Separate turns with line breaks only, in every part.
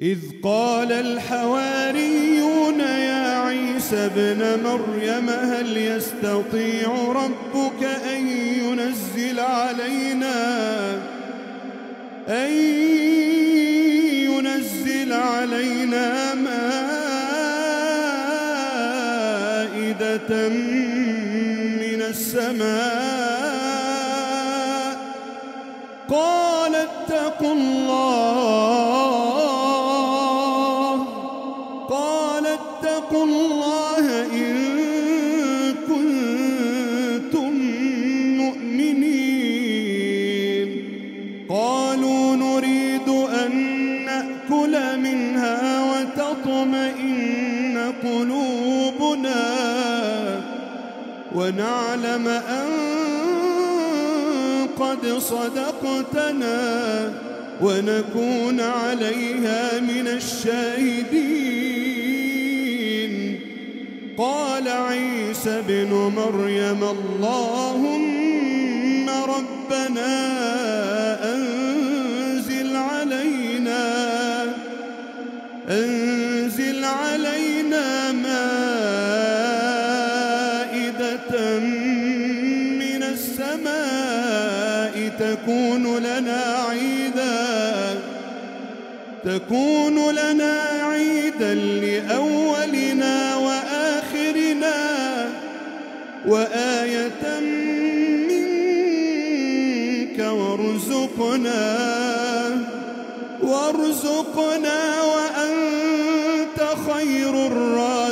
إذ قال الحواريون يا عيسى ابن مريم هل يستطيع ربك أن ينزل علينا مائدة من السماء قال اتقوا الله إن كنتم مؤمنين. قالوا نريد أن نأكل منها وتطمئن قلوبنا ونعلم أن قد صدقتنا ونكون عليها من الشاهدين. قال عيسى ابن مريم اللهم ربنا أنزل علينا مائدة من السماء تكون لنا عيدا لأولنا وآخرنا وآية منك وارزقنا وأنت خير الرازقين.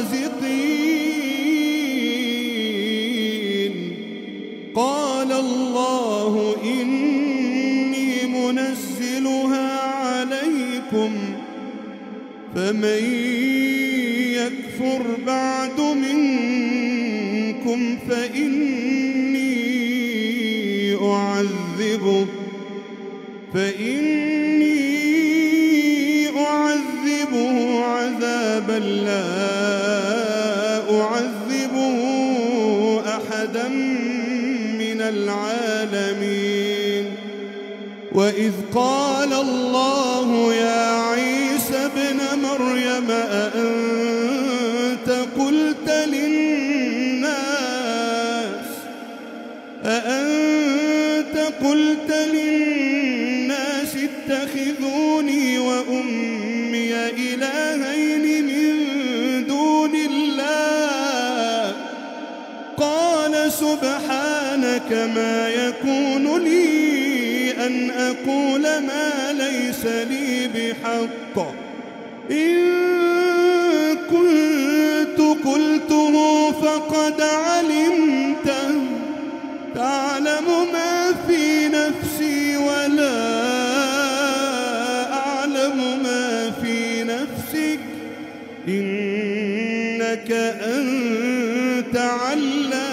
قال الله إني منزلها عليكم فمن يكفر بعد منكم فإني أعذبه عذابا لا أعذبه أحدا من العالمين. وإذ قال الله يا عيسى ابن مريم أأنت قلت للناس اتخذوني وأمي إلهين من دون الله قال سبحانك ما يكون لي أن أقول ما ليس لي بحق إن كنت قلته فقد علمته تعلم ما في نفسي ولا أعلم ما في نفسك إنك أنت علام